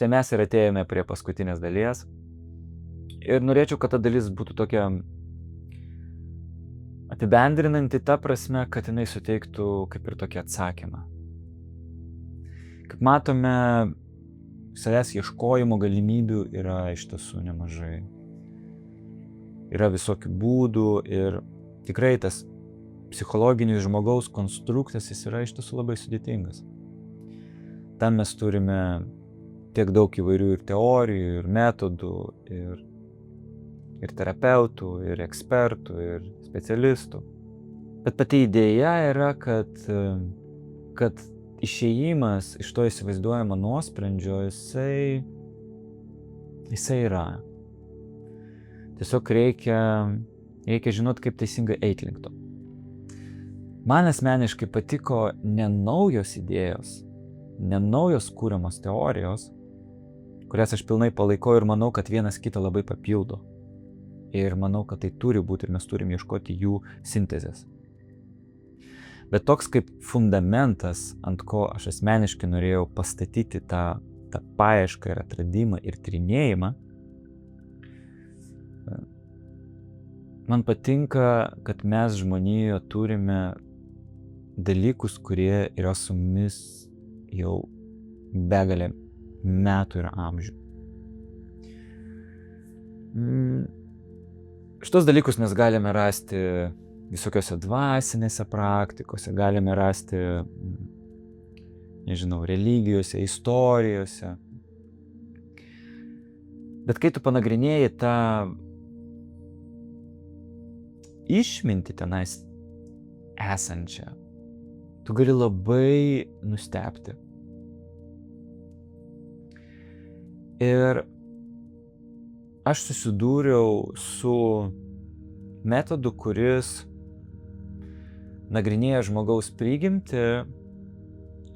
štai mes ir atėjome prie paskutinės dalies. Ir norėčiau, kad ta dalis būtų tokia apibendrinanti ta prasme, kad jinai suteiktų kaip ir tokį atsakymą. Kaip matome, savęs ieškojimo galimybių yra iš tiesų nemažai. Yra visokių būdų ir tikrai tas psichologinis žmogaus konstruktas jis yra iš tiesų labai sudėtingas. Tam mes turime tiek daug įvairių ir teorijų, ir metodų, ir terapeutų, ir ekspertų, ir specialistų. Bet pati idėja yra, kad išėjimas iš to įsivaizduojamo nuosprendžio, jisai yra. Tiesiog reikia žinot, kaip teisingai eiti link to. Man asmeniškai patiko ne naujos idėjos, ne naujos kūriamos teorijos, kurias aš pilnai palaikau ir manau, kad vienas kitą labai papildo. Ir manau, kad tai turi būti ir mes turim ieškoti jų sintezės. Bet toks kaip fundamentas, ant ko aš asmeniškai norėjau pastatyti tą paiešką ir atradimą ir tyrinėjimą, man patinka, kad mes žmonijoje turime dalykus, kurie yra su mumis jau begalę metų ir amžių. Šitos dalykus mes galime rasti visokiose dvasinėse praktikose, galime rasti, nežinau, religijose, istorijose. Bet kai tu panagrinėji tą išmintį tenais esančią, tu gali labai nustebti. Ir aš susidūriau su metodu, kuris nagrinėja žmogaus prigimtį,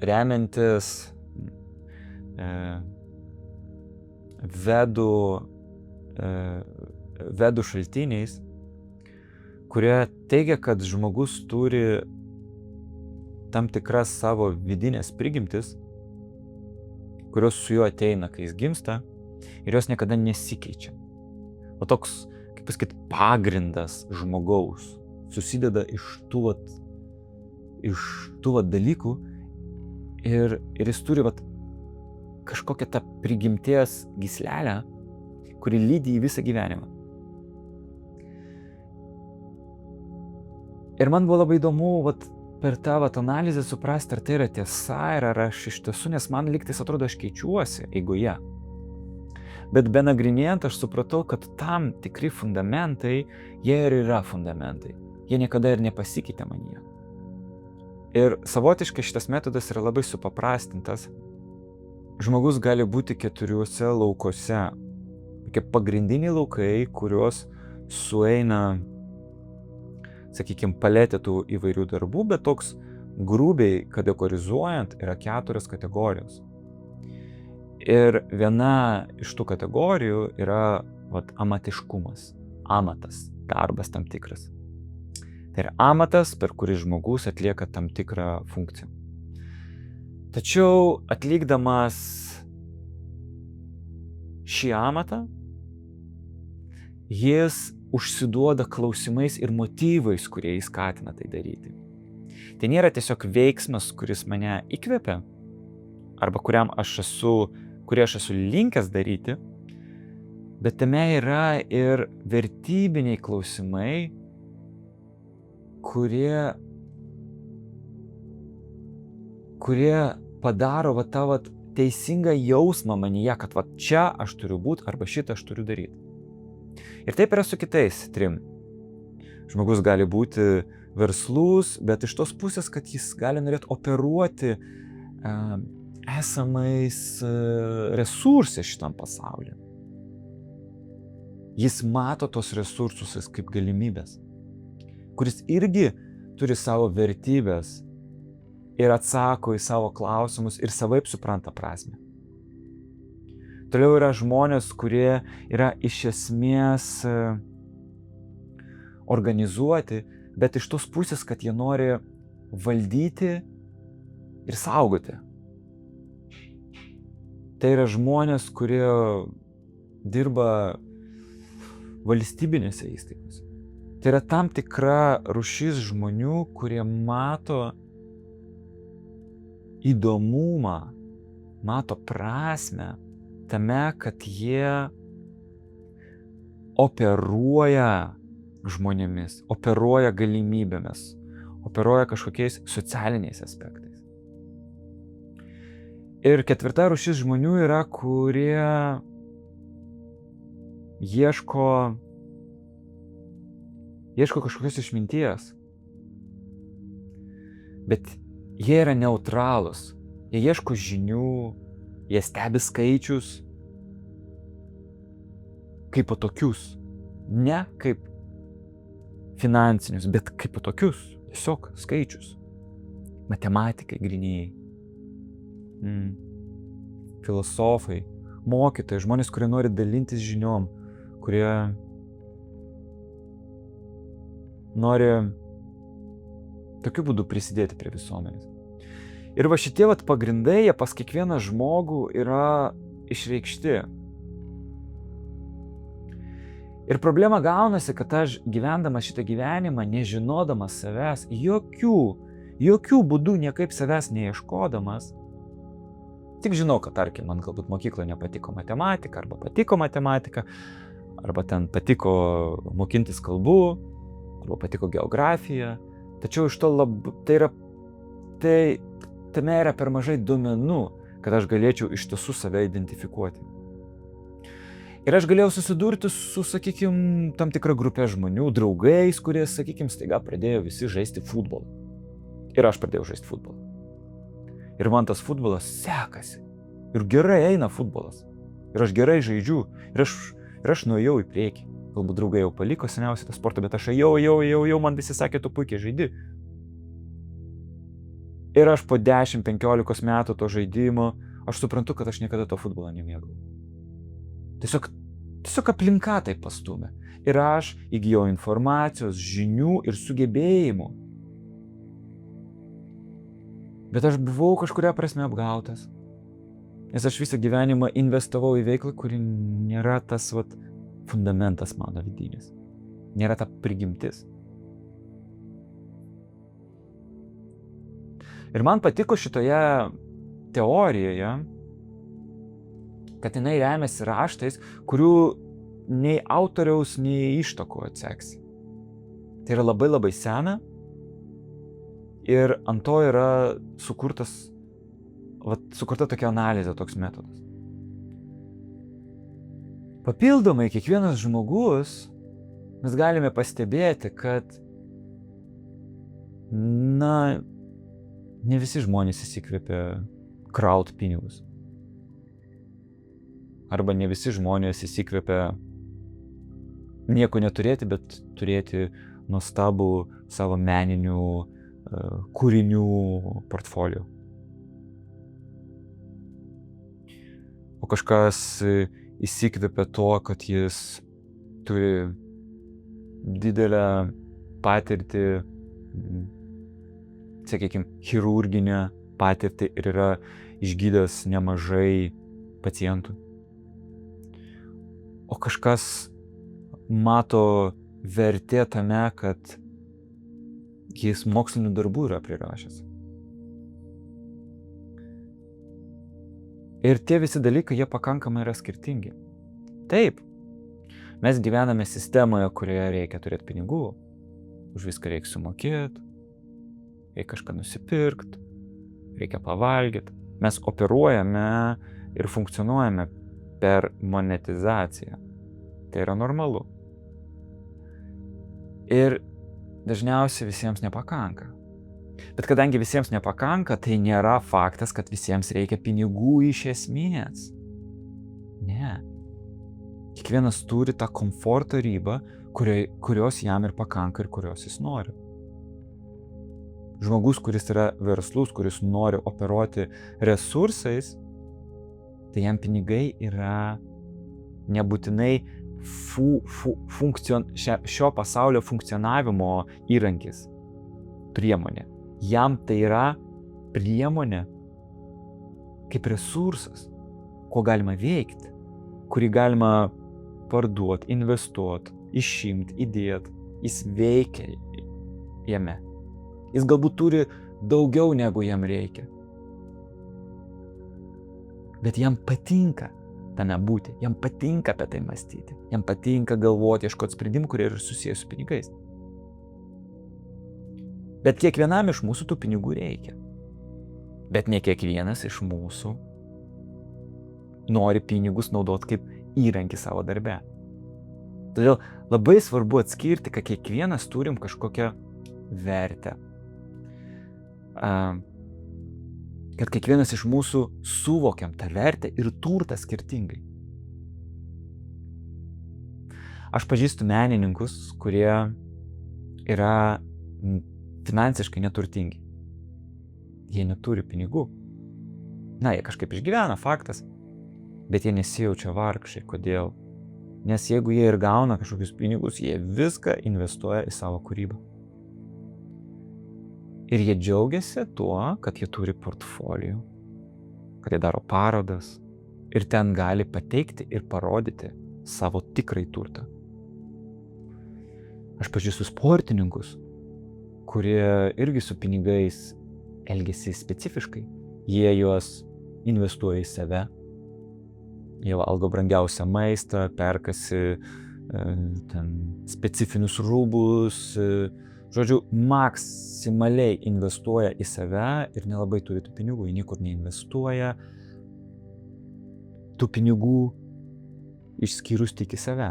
remiantis vedų šaltiniais, kurie teigia, kad žmogus turi tam tikras savo vidinės prigimtis, kurios su juo ateina, kai jis gimsta, ir jos niekada nesikeičia. O toks, kaip pasakyti, pagrindas žmogaus susideda iš tų dalykų ir jis turi kažkokią tą prigimties gyslelę, kuri lydi į visą gyvenimą. Ir man buvo labai įdomu per tą analizę suprasti, ar tai yra tiesa ir ar aš iš tiesų, nes man lygtais atrodo, aš keičiuosi eigoje. Bet benagrinėjant aš supratau, kad tam tikri fundamentai, jie ir yra fundamentai. Jie niekada ir nepasikeitė manyje. Ir savotiškai šitas metodas yra labai supaprastintas. Žmogus gali būti 4 laukuose. Tokie pagrindiniai laukai, kuriuos sueina, sakykime, paletė tų įvairių darbų, bet toks grubiai kategorizuojant yra 4 kategorijos. Ir viena iš tų kategorijų yra amatiškumas, amatas, darbas tam tikras. Tai yra amatas, per kurį žmogus atlieka tam tikrą funkciją. Tačiau atlikdamas šį amatą, jis užsiduoda klausimais ir motyvais, kurie jį skatina tai daryti. Tai nėra tiesiog veiksmas, kuris mane įkvepia, arba kurį aš esu linkęs daryti, bet tame yra ir vertybiniai klausimai, kurie padaro tą teisingą jausmą manyje, kad čia aš turiu būti arba šitą aš turiu daryti. Ir taip yra su kitais 3. Žmogus gali būti verslus, bet iš tos pusės, kad jis gali norėti operuoti esamais resursais šitam pasaulyje. Jis mato tos resursus kaip galimybės, kuris irgi turi savo vertybės ir atsako į savo klausimus ir savaip supranta prasmę. Toliau yra žmonės, kurie yra iš esmės organizuoti, bet iš tos pusės, kad jie nori valdyti ir saugoti. Tai yra žmonės, kurie dirba valstybinėse įstaigose. Tai yra tam tikra rūšis žmonių, kurie mato įdomumą, mato prasmę tame, kad jie operuoja žmonėmis, operuoja galimybėmis, operuoja kažkokiais socialiniais aspektais. Ir ketvirta rūšis žmonių yra, kurie ieško kažkokios išminties. Bet jie yra neutralūs. Jie ieško žinių, jie stebi skaičius kaip po tokius. Ne kaip finansinius, bet kaip po tokius. Tiesiog skaičius. Matematikai grynieji. Filosofai, mokytojai, žmonės, kurie nori dalintis žiniom, kurie nori tokiu būdu prisidėti prie visuomenės. Ir va šitie pagrindai, jie pas kiekvieną žmogų yra išreikšti. Ir problema gaunasi, kad aš gyvendamas šitą gyvenimą, nežinodamas savęs, jokių būdų niekaip savęs neieškodamas, tik žinau, kad tarkim, man galbūt mokykloje nepatiko matematika, arba patiko matematika, arba ten patiko mokintis kalbų, arba patiko geografija. Tačiau iš to tame yra per mažai duomenų, kad aš galėčiau iš tiesų save identifikuoti. Ir aš galėjau susidurti su, sakykime, tam tikra grupė žmonių, draugais, kurie, sakykime, staiga pradėjo visi žaisti futbolą. Ir aš pradėjau žaisti futbolą. Ir man tas futbolas sekasi. Ir gerai eina futbolas. Ir aš gerai žaidžiu. Ir aš nuėjau į priekį. Galbūt draugai jau paliko seniausiai tą sportą, bet aš jau man visi sakė, tu puikiai žaidi. Ir aš po 10-15 metų to žaidimo, aš suprantu, kad aš niekada to futbolo nemėgau. Tiesiog aplinka taip pastūmė. Ir aš įgijau informacijos, žinių ir sugebėjimų. Bet aš buvau kažkuria prasme apgautas. Nes aš visą gyvenimą investavau į veiklą, kuri nėra tas fundamentas mano vidinis. Nėra ta prigimtis. Ir man patiko šitoje teorijoje, kad jinai remiasi raštais, kurių nei autoriaus, nei ištakų atseksi. Tai yra labai labai sena. Ir ant to yra sukurta tokia analizė, toks metodas. Papildomai, kiekvienas žmogus, mes galime pastebėti, kad, ne visi žmonės įsikvėpia kraut pinigus. Arba ne visi žmonės įsikvėpia nieko neturėti, bet turėti nuostabų savo meninių kūrinių portfolio. O kažkas įsikvėpia to, kad jis turi didelę patirtį, sakykime, chirurginę patirtį ir yra išgydęs nemažai pacientų. O kažkas mato vertė tame, kad jis mokslinių darbų yra prirašęs. Ir tie visi dalykai, jie pakankamai yra skirtingi. Taip, mes gyvename sistemoje, kurioje reikia turėti pinigų, už viską reikia sumokėti, reikia kažką nusipirkti, reikia pavalgyti. Mes operuojame ir funkcionuojame per monetizaciją. Tai yra normalu. Ir dažniausiai visiems nepakanka. Bet kadangi visiems nepakanka, tai nėra faktas, kad visiems reikia pinigų iš esmės. Ne. Kiekvienas turi tą komforto ribą, kurios jam ir pakanka ir kurios jis nori. Žmogus, kuris yra verslus, kuris nori operuoti resursais, tai jam pinigai yra nebūtinai šio pasaulio funkcionavimo įrankis, priemonė. Jam tai yra priemonė kaip resursas, ko galima veikti, kurį galima parduoti, investuoti, išimti, įdėti. Jis veikia jame. Jis galbūt turi daugiau, negu jam reikia. Bet jam patinka tame būti, jam patinka apie tai mąstyti, jam patinka galvoti, ieškoti sprendimų, kurie yra susijęs su pinigais. Bet kiekvienam iš mūsų tų pinigų reikia. Bet ne kiekvienas iš mūsų nori pinigus naudoti kaip įrankį savo darbe. Todėl labai svarbu atskirti, kad kiekvienas turim kažkokią vertę. Kad kiekvienas iš mūsų suvokiam tą vertę ir turtą skirtingai. Aš pažįstu menininkus, kurie yra finansiškai neturtingi. Jie neturi pinigų. Jie kažkaip išgyvena, faktas. Bet jie nesijaučia vargšai. Kodėl? Nes jeigu jie ir gauna kažkokius pinigus, jie viską investuoja į savo kūrybą. Ir jie džiaugiasi tuo, kad jie turi portfolijų, kad jie daro parodas ir ten gali pateikti ir parodyti savo tikrai turtą. Aš pažįstu sportininkus, kurie irgi su pinigais elgiasi specifiškai. Jie juos investuoja į save. Jie valgo brangiausią maistą, perkasi specifinius rūbus, žodžiu, maksimaliai investuoja į save ir nelabai turi tų pinigų, jie niekur neinvestuoja tų pinigų išskyrus tik į save.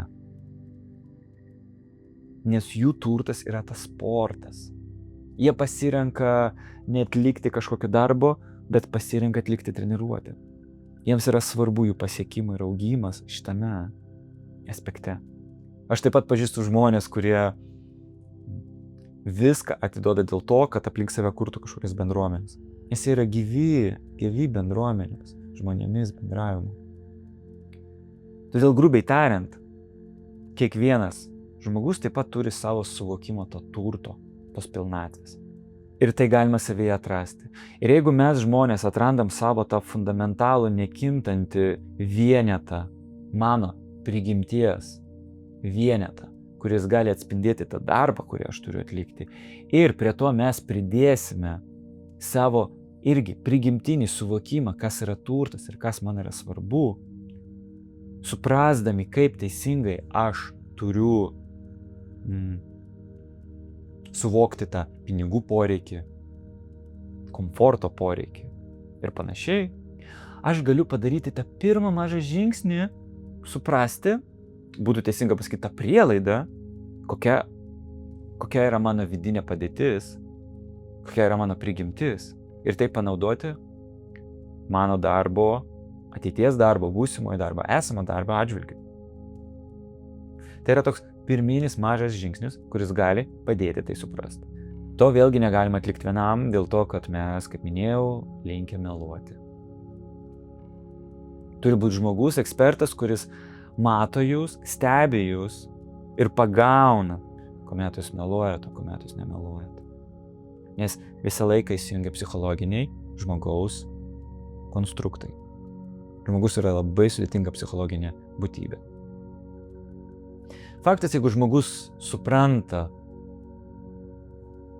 Nes jų turtas yra tas sportas. Jie pasirenka neatlikti kažkokio darbo, bet pasirenka atlikti treniruotę. Jiems yra svarbu jų pasiekimai ir augimas šitame aspekte. Aš taip pat pažįstu žmonės, kurie viską atiduoda dėl to, kad aplink save kurtų kažkokias bendruomenės. Nes jie yra gyvi bendruomenės, žmonėmis bendravimu. Todėl grubiai tariant, kiekvienas žmogus taip pat turi savo suvokimą to turto, tos pilnatvės. Ir tai galima savyje atrasti. Ir jeigu mes žmonės atrandam savo tą fundamentalų nekintantį vienetą, mano prigimties vienetą, kuris gali atspindėti tą darbą, kurį aš turiu atlikti, ir prie to mes pridėsime savo irgi prigimtinį suvokimą, kas yra turtas ir kas man yra svarbu, suprasdami, kaip teisingai aš turiu suvokti tą pinigų poreikį, komforto poreikį ir panašiai, aš galiu padaryti tą pirmą mažą žingsnį, suprasti, būtų teisinga pasakyti tą prielaidą, kokia yra mano vidinė padėtis, kokia yra mano prigimtis, ir tai panaudoti mano darbo, ateities darbo, būsimojo darbo, esamo darbo atžvilgiu. Tai yra toks pirminis mažas žingsnis, kuris gali padėti tai suprasti. To vėlgi negalima atlikti vienam, dėl to, kad mes, kaip minėjau, linkę meluoti. Turi būti žmogus, ekspertas, kuris mato jūs, stebi jūs ir pagauna, kuomet jūs meluojate, kuomet jūs nemeluojate. Nes visą laiką įsijungia psichologiniai žmogaus konstruktai. Žmogus yra labai sudėtinga psichologinė būtybė. Faktas, jeigu žmogus supranta,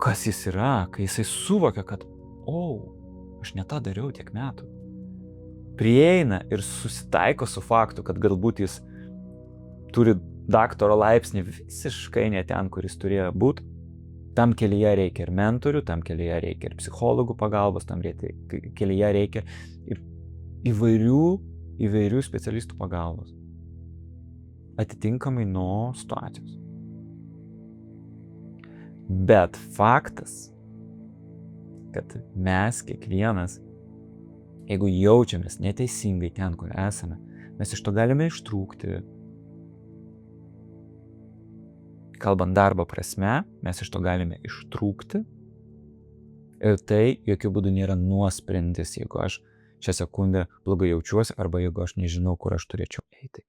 kas jis yra, kai jisai suvokia, kad, aš ne tą dariau tiek metų, prieina ir susitaiko su faktu, kad galbūt jis turi daktaro laipsnį visiškai ne ten, kur jis turėjo būti, tam kelyje reikia ir mentorių, tam kelyje reikia ir psichologų pagalbos, tam kelyje reikia ir įvairių specialistų pagalbos. Atitinkamai nuo situacijos. Bet faktas, kad mes kiekvienas, jeigu jaučiamės neteisingai ten, kur esame, mes iš to galime ištrūkti. Kalbant darbo prasme, mes iš to galime ištrūkti. Ir tai jokių būdų nėra nuosprendis, jeigu aš šią sekundę blogai jaučiuosi arba jeigu aš nežinau, kur aš turėčiau eiti.